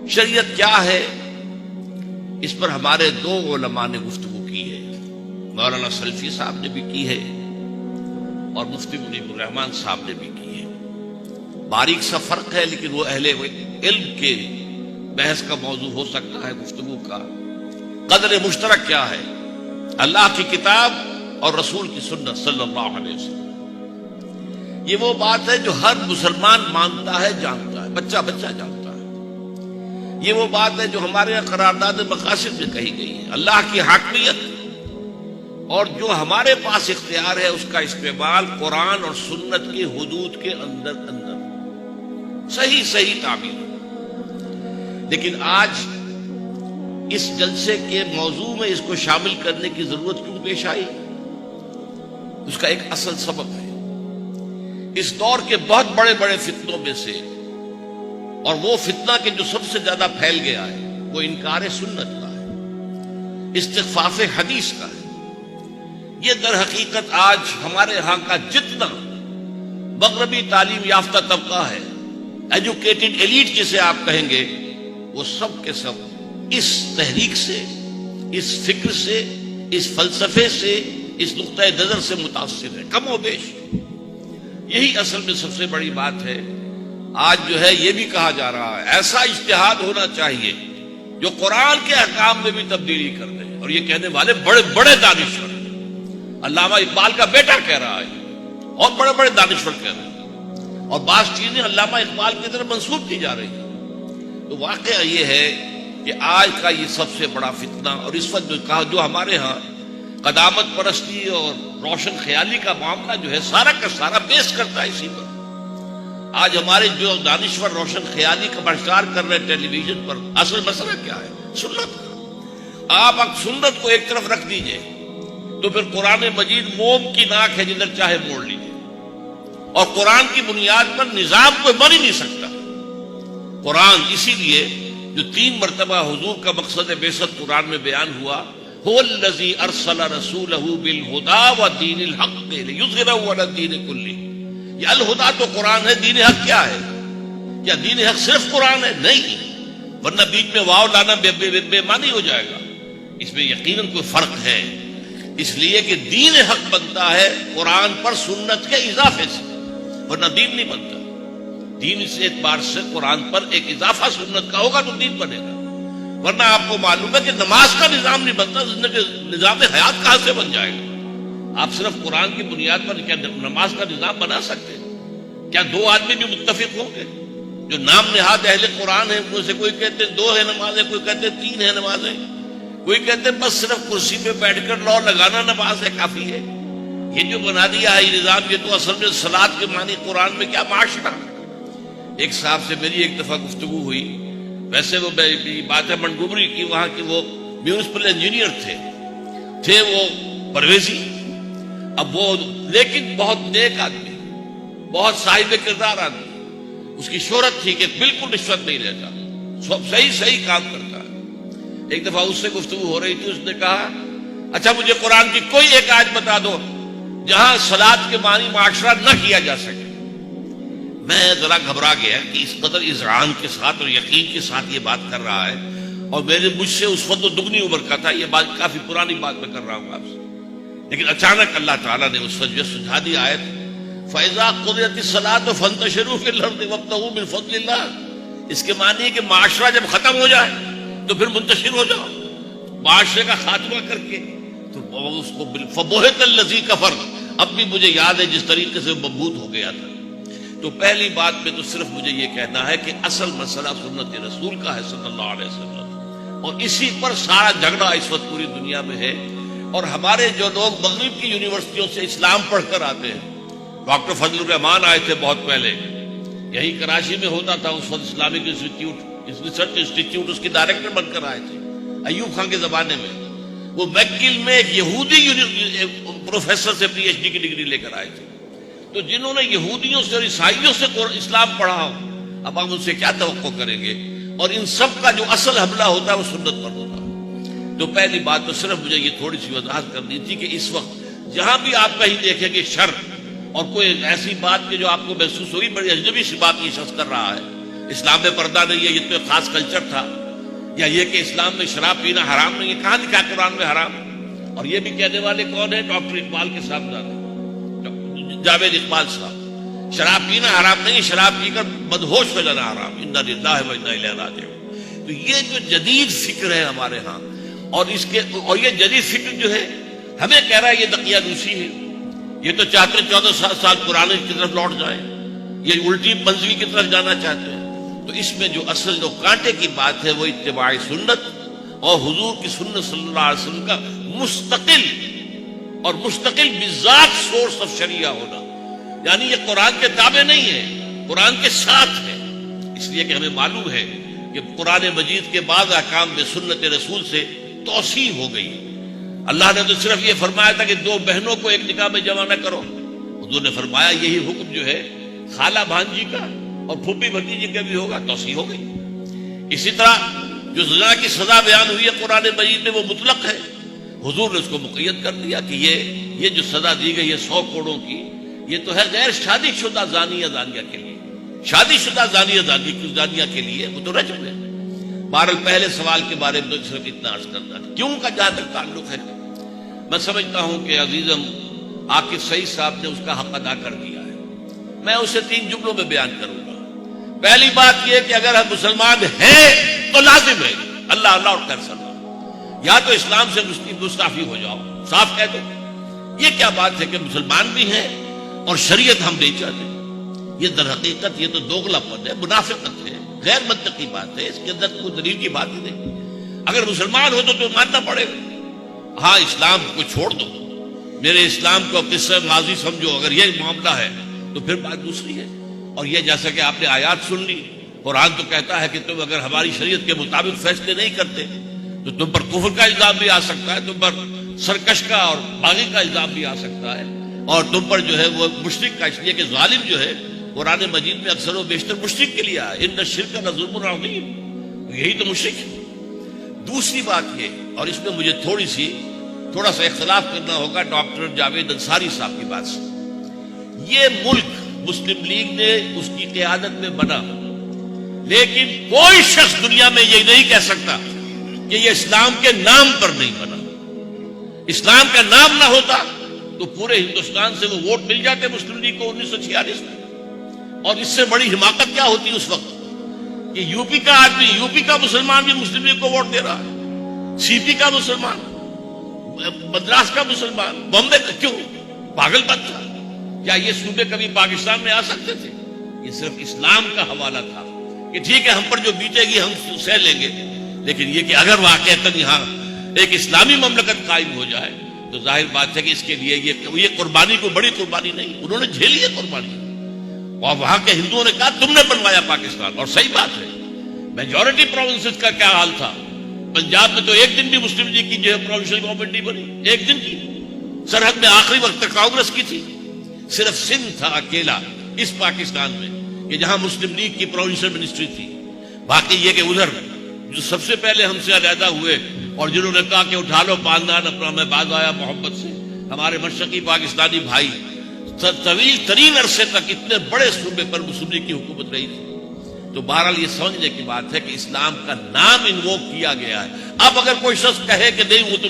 شریعت کیا ہے، اس پر ہمارے دو علماء نے گفتگو کی ہے، مولانا سلفی صاحب نے بھی کی ہے اور مفتی منیب الرحمان صاحب نے بھی کی ہے۔ باریک سا فرق ہے، لیکن وہ اہل علم کے بحث کا موضوع ہو سکتا ہے، گفتگو کا۔ قدر مشترک کیا ہے؟ اللہ کی کتاب اور رسول کی سنت صلی اللہ علیہ وسلم۔ یہ وہ بات ہے جو ہر مسلمان مانتا ہے، جانتا ہے، بچہ بچہ جانتا ہے۔ یہ وہ بات ہے جو ہمارے یہاں قرارداد مقاصد میں کہی گئی ہے، اللہ کی حاکمیت اور جو ہمارے پاس اختیار ہے اس کا استعمال قرآن اور سنت کی حدود کے اندر صحیح تعبیر۔ لیکن آج اس جلسے کے موضوع میں اس کو شامل کرنے کی ضرورت کیوں پیش آئی؟ اس کا ایک اصل سبب ہے۔ اس دور کے بہت بڑے بڑے فتنوں میں سے، اور وہ فتنہ کہ جو سب سے زیادہ پھیل گیا ہے، وہ انکار سنت کا ہے، استخفاف حدیث کا ہے۔ یہ در حقیقت آج ہمارے ہاں کا جتنا مغربی تعلیم یافتہ طبقہ ہے، ایجوکیٹڈ ایلیٹ جسے آپ کہیں گے، وہ سب کے سب اس تحریک سے، اس فکر سے، اس فلسفے سے، اس نقطۂ نظر سے متاثر ہے، کم و بیش۔ یہی اصل میں سب سے بڑی بات ہے۔ آج جو ہے یہ بھی کہا جا رہا ہے ایسا اجتہاد ہونا چاہیے جو قرآن کے احکام میں بھی تبدیلی کر دے، اور یہ کہنے والے بڑے بڑے دانشور ہیں۔ علامہ اقبال کا بیٹا کہہ رہا ہے اور بڑے بڑے دانشور کہہ رہے ہیں، اور بعض چیزیں علامہ اقبال کی طرف منسوب کی جا رہی ہیں۔ تو واقعہ یہ ہے کہ آج کا یہ سب سے بڑا فتنہ، اور اس وقت جو ہمارے ہاں قدامت پرستی اور روشن خیالی کا معاملہ جو ہے سارا کا سارا بیس کرتا ہے اسی پر۔ آج ہمارے جو دانشور روشن خیالی کا پرچار کر رہے ہیں ٹیلی ویژن پر، اصل مسئلہ کیا ہے؟ سنت کا۔ آپ سنت کو ایک طرف رکھ دیجئے تو پھر قرآن مجید موم کی ناک ہے، جدھر چاہے موڑ لیجئے، اور قرآن کی بنیاد پر نظام کوئی بن ہی نہیں سکتا۔ قرآن اسی لیے جو 3 مرتبہ حضور کا مقصد بعثت قرآن میں بیان ہوا، هو الذی ارسل رسولہ بالہدی ودین الحق لیظہرہ علی الدین کلہ۔ یہ الہدیٰ تو قرآن ہے، دین حق کیا ہے؟ کیا دین حق صرف قرآن ہے؟ نہیں، ورنہ بیچ میں واو لانا بے معنی ہو جائے گا۔ اس میں یقیناً کوئی فرق ہے، اس لیے کہ دین حق بنتا ہے قرآن پر سنت کے اضافے سے، ورنہ دین نہیں بنتا۔ دین اس اعتبار سے قرآن پر ایک اضافہ سنت کا ہوگا تو دین بنے گا، ورنہ آپ کو معلوم ہے کہ نماز کا نظام نہیں بنتا، نظام حیات کہاں سے بن جائے گا؟ آپ صرف قرآن کی بنیاد پر کیا نماز کا نظام بنا سکتے ہیں؟ کیا 2 آدمی بھی متفق ہوں گے جو نام نہاد اہل قرآن ہیں؟ ان سے کوئی کہتے ہیں 2 ہے نمازیں، کوئی کہتے ہیں 3 ہے نمازیں، کوئی کہتے ہیں بس صرف کرسی پہ بیٹھ کر لو لگانا نماز ہے، کافی ہے۔ یہ جو بنا دیا ہے یہ نظام، یہ تو اصل میں صلاۃ کے معنی قرآن میں کیا معاشرہ۔ ایک صاحب سے میری ایک دفعہ گفتگو ہوئی، ویسے وہ بات ہے منگوبری کی، وہاں کی وہ میونسپل انجینئر تھے وہ پرویزی، اب وہ لیکن بہت نیک آدمی، بہت صاحب کردار آدمی، اس کی شہرت تھی کہ بالکل رشوت نہیں لیتا، سب صحیح کام کرتا ہے۔ ایک دفعہ اس سے گفتگو ہو رہی تھی، اس نے کہا اچھا مجھے قرآن کی کوئی ایک آیت بتا دو جہاں صلاۃ کے معنی معاشرہ نہ کیا جا سکے۔ میں ذرا گھبرا گیا کہ اس قدر اذعان کے ساتھ اور یقین کے ساتھ یہ بات کر رہا ہے، اور مجھ سے اس وقت دگنی عمر کا تھا، یہ بات کافی پرانی بات میں کر رہا ہوں آپ سے۔ لیکن اچانک اللہ تعالیٰ نے اس وقت سجھا دی آیت فَإِذَا قُضِيَتِ الصَّلَاةُ فَانتَشِرُوا فِي الْأَرْضِ وَابْتَغُوا مِن فَضْلِ اللَّهِ۔ اس کے معنی ہے کہ معاشرہ جب ختم ہو جائے تو پھر منتشر ہو جاؤ، معاشرے کا خاتمہ کر کے۔ تو اس کو فَبُہِتَ الَّذِي كَفَرَ، اب بھی مجھے یاد ہے جس طریقے سے مبہوت ہو گیا تھا۔ تو پہلی بات میں تو صرف مجھے یہ کہنا ہے کہ اصل مسئلہ سنت رسول کا ہے صلی اللہ علیہ وسلم، اور اسی پر سارا جھگڑا اس وقت پوری دنیا میں ہے۔ اور ہمارے جو لوگ مغرب کی یونیورسٹیوں سے اسلام پڑھ کر آتے ہیں، ڈاکٹر فضل الرحمان آئے تھے بہت پہلے، یہی کراچی میں ہوتا تھا اس وقت اسلامک ریسرچ انسٹیٹیوٹ، اس کے ڈائریکٹر بن کر آئے تھے ایوب خان کے زمانے میں۔ وہ میکگل میں ایک یہودی پروفیسر سے پی ایچ ڈی کی ڈگری لے کر آئے تھے۔ تو جنہوں نے یہودیوں سے اور عیسائیوں سے اسلام پڑھا ہو، اب ہم ان سے کیا توقع کریں گے؟ اور ان سب کا جو اصل حملہ ہوتا ہے وہ سنت پر ہوتا ہے۔ تو پہلی بات تو صرف مجھے یہ تھوڑی سی وضاحت کرنی تھی کہ اس وقت جہاں بھی آپ کہیں دیکھیں گے شر اور کوئی ایسی بات کہ جو آپ کو محسوس ہوگی بڑی اجنبی سی بات یہ شخص کر رہا ہے، اسلام میں پردہ نہیں ہے، یہ تو ایک خاص کلچر تھا، یا یہ کہ اسلام میں شراب پینا حرام نہیں ہے، کہاں لکھا قرآن میں حرام؟ اور یہ بھی کہنے والے کون ہیں؟ ڈاکٹر اقبال کے صاحبزادے جاوید اقبال صاحب، شراب پینا حرام نہیں ہے، شراب پی کر مدہوش ہو جانا حرام، انا للہ و انا الیہ راجعون۔ تو یہ جو جدید فکر ہے ہمارے ہاں، اور یہ جدید فکر جو ہے ہمیں کہہ رہا ہے یہ دقیانوسی ہے، یہ تو چاہتے 14 سال پرانے کی طرف لوٹ جائیں، یہ الٹی منزلی کی طرف جانا چاہتے ہیں۔ تو اس میں جو اصل جو کانٹے کی بات ہے وہ اتباع سنت اور حضور کی سنت صلی اللہ علیہ وسلم کا مستقل بذات سورس آف شریعہ ہونا، یعنی یہ قرآن کے تابع نہیں ہے، قرآن کے ساتھ ہے، اس لیے کہ ہمیں معلوم ہے کہ قرآن مجید کے بعض احکام میں سنت رسول سے توسیع ہو گئی۔ اللہ نے تو صرف یہ فرمایا تھا کہ 2 بہنوں کو ایک نکاح میں جمع نہ کرو، حضور نے فرمایا یہی حکم جو ہے خالہ بھانجی کا اور پھوپھی بھتیجی کا بھی ہوگا، توسیع ہو گئی۔ اسی طرح جو زنا کی سزا بیان ہوئی ہے قرآن مجید میں وہ مطلق ہے، حضور نے اس کو مقید کر دیا کہ یہ جو سزا دی گئی ہے 100 کوڑوں کی، یہ تو ہے غیر شادی شدہ زانی یا زانیہ کے لیے، شادی شدہ زانی یا زانیہ کے لیے وہ تو رجم ہے۔ بہرحال پہلے سوال کے بارے میں صرف اتنا عرض کرنا ہے، کیوں کا جہاں تک تعلق ہے، میں سمجھتا ہوں کہ عزیزم عاقب سعید صاحب نے اس کا حق ادا کر دیا ہے۔ میں اسے 3 جملوں میں بیان کروں گا۔ پہلی بات یہ کہ اگر ہم مسلمان ہیں تو لازم ہے اللہ اللہ اور خیر صلی اللہ، یا تو اسلام سے مستعفی ہو جاؤ، صاف کہہ دو۔ یہ کیا بات ہے کہ مسلمان بھی ہیں اور شریعت ہم نہیں چاہتے؟ یہ در حقیقت یہ تو دوغلا پن ہے، منافقت ہے، غیر منطقی بات ہے، اس کے اندر کوئی دلیل کی بات ہی نہیں۔ اگر مسلمان ہو تو ماننا پڑے گا۔ ہاں اسلام کو چھوڑ دو، میرے اسلام کو قصہ ماضی سمجھو، اگر یہ معاملہ ہے تو پھر بات دوسری ہے۔ اور یہ جیسا کہ آپ نے آیات سن لی، قرآن تو کہتا ہے کہ تم اگر ہماری شریعت کے مطابق فیصلے نہیں کرتے تو تم پر کفر کا الزام بھی آ سکتا ہے، تم پر سرکش کا اور باغی کا الزام بھی آ سکتا ہے، اور تم پر جو ہے وہ مشرک کا، اس لیے کہ ظالم جو ہے قرآن مجید میں اکثر و بیشتر مشرک کے لیے آیا، ان الشرک لظلم عظیم، یہی تو مشرک ہے۔ دوسری بات یہ، اور اس میں مجھے تھوڑا سا اختلاف کرنا ہوگا ڈاکٹر جاوید انصاری صاحب کی بات سے۔ یہ ملک مسلم لیگ نے اس کی قیادت میں بنا، لیکن کوئی شخص دنیا میں یہ نہیں کہہ سکتا کہ یہ اسلام کے نام پر نہیں بنا۔ اسلام کا نام نہ ہوتا تو پورے ہندوستان سے وہ ووٹ مل جاتے مسلم لیگ کو 1946 میں۔ اور اس سے بڑی حماقت کیا ہوتی اس وقت کہ یو پی کا آدمی، یو پی کا مسلمان بھی مسلم لیگ کو ووٹ دے رہا ہے، سی پی کا مسلمان، مدراس کا مسلمان، بامبے کا، کیوں؟ پاگل بات تھا کیا یہ صوبے کبھی پاکستان میں آ سکتے تھے؟ یہ صرف اسلام کا حوالہ تھا کہ ٹھیک ہے ہم پر جو بیتے گی ہم سہ لیں گے، لیکن یہ کہ اگر واقعتاً یہاں ایک اسلامی مملکت قائم ہو جائے تو ظاہر بات ہے کہ اس کے لیے یہ قربانی کوئی بڑی قربانی نہیں، انہوں نے جھیلی ہے قربانی، اور وہاں کے ہندوؤں نے کہا تم نے بنوایا پاکستان، اور صحیح بات ہے۔ میجورٹی پروونسز کا کیا حال تھا؟ پنجاب میں تو ایک دن بھی مسلم لیگ کی جو ہے پروونشل گورنمنٹ نہیں بنی، ایک دن کی، سرحد میں آخری وقت تک کانگریس کی تھی، صرف سندھ تھا اکیلا اس پاکستان میں کہ جہاں مسلم لیگ کی پروونشل منسٹری تھی۔ باقی یہ کہ ادھر جو سب سے پہلے ہم سے علیحدہ ہوئے اور جنہوں نے کہا کہ اٹھا لو پاندان اپنا، میں باز آیا محبت سے، ہمارے مشرقی پاکستانی بھائی، طویل ترین عرصے تک اتنے بڑے صوبے پر مسلم لیگ کی حکومت رہی تھی۔ تو بہرحال یہ سمجھنے کی بات ہے کہ اسلام کا نام انووک کیا گیا ہے۔ اب اگر کوئی شخص کہے کہ نہیں وہ تو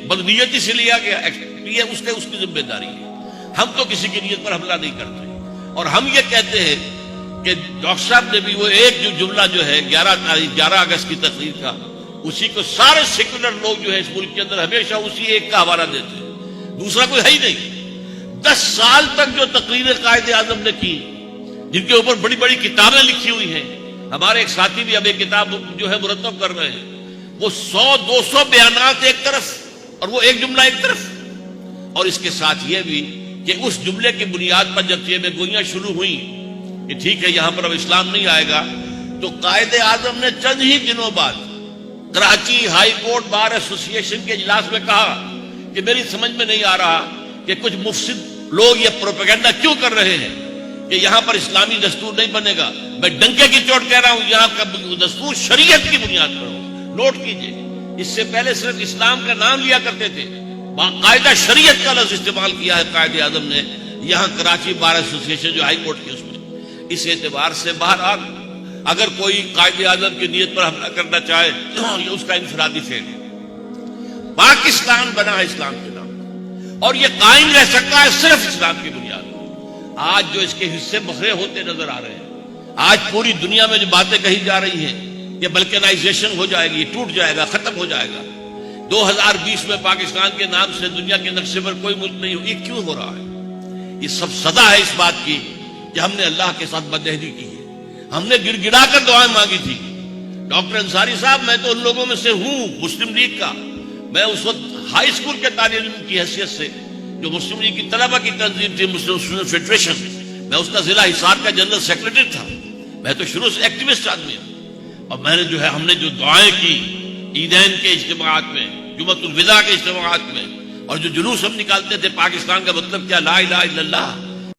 بدنیتی سے لیا گیا، یہ اس کی ذمہ داری ہے، ہم تو کسی کی نیت پر حملہ نہیں کرتے۔ اور ہم یہ کہتے ہیں کہ ڈاکٹر صاحب نے بھی وہ ایک جو جملہ جو ہے 11 اگست کی تقریر کا، اسی کو سارے سیکولر لوگ جو ہے اس ملک کے اندر ہمیشہ اسی ایک کا حوالہ دیتے ہیں، دوسرا کوئی ہے ہی نہیں۔ 10 سال تک جو تقریر قائد اعظم نے کی، جن کے اوپر بڑی بڑی کتابیں لکھی ہوئی ہیں، ہمارے ایک ساتھی بھی اب ایک کتاب جو ہے مرتب کر رہے ہیں، وہ 100-200 بیانات ایک طرف اور وہ ایک جملہ ایک طرف، اور اس کے ساتھ یہ بھی کہ اس جملے کی بنیاد پر جب یہ گوئیاں شروع ہوئیں کہ ٹھیک ہے یہاں پر اب اسلام نہیں آئے گا، تو قائد اعظم نے چند ہی دنوں بعد کراچی ہائی کورٹ بار ایسوسی ایشن کے اجلاس میں کہا کہ میری سمجھ میں نہیں آ رہا کہ کچھ مفسد لوگ یہ پروپیگنڈا کیوں کر رہے ہیں کہ یہاں پر اسلامی دستور نہیں بنے گا۔ میں ڈنکے کی چوٹ کہہ رہا ہوں، یہاں کا دستور شریعت کی بنیاد پر ہو۔ نوٹ کیجئے، اس سے پہلے صرف اسلام کا نام لیا کرتے تھے، باقاعدہ شریعت کا لفظ استعمال کیا ہے قائد اعظم نے یہاں کراچی بار ایسوسی ایشن جو ہائی کورٹ کی اس میں۔ اس اعتبار سے بہرحال اگر کوئی قائد اعظم کی نیت پر حملہ کرنا چاہے یہ اس کا انفرادی فعل ہے. پاکستان بنا ہے اسلام کے نام اور یہ قائم رہ سکتا ہے صرف اسلام کی بنیاد پر. آج جو اس کے حصے بکھرے ہوتے نظر آ رہے ہیں، آج پوری دنیا میں جو باتیں کہی جا رہی ہیں کہ بلکنائزیشن ہو جائے گی، ٹوٹ جائے گا، ختم ہو جائے گا، 2020 میں پاکستان کے نام سے دنیا کے نقشے پر کوئی ملک نہیں ہو، یہ کیوں ہو رہا ہے؟ یہ سب صدا ہے اس بات کی کہ ہم نے اللہ کے ساتھ بدعہدی کی ہے. ہم نے گڑ گڑا کر دعائیں مانگی تھی. ڈاکٹر انصاری صاحب، میں تو ان لوگوں میں سے ہوں مسلم لیگ کا، میں اس وقت ہائی اسکول کے طالب علم کی حیثیت سے جو مسلم لیگ کی طلبہ کی تنظیم تھی مسلم اسٹوڈنٹ فیڈریشن، میں اس کا ضلع حصار کا جنرل سیکرٹری تھا. میں تو شروع سے ایکٹیوسٹ آدمی ہوں. اور میں نے جو ہے ہم نے جو دعائیں کی عیدین کے اجتماعات میں، جمعۃ الوداع کے اجتماعات میں، اور جو جلوس ہم نکالتے تھے، پاکستان کا مطلب کیا، لا الہ الا اللہ،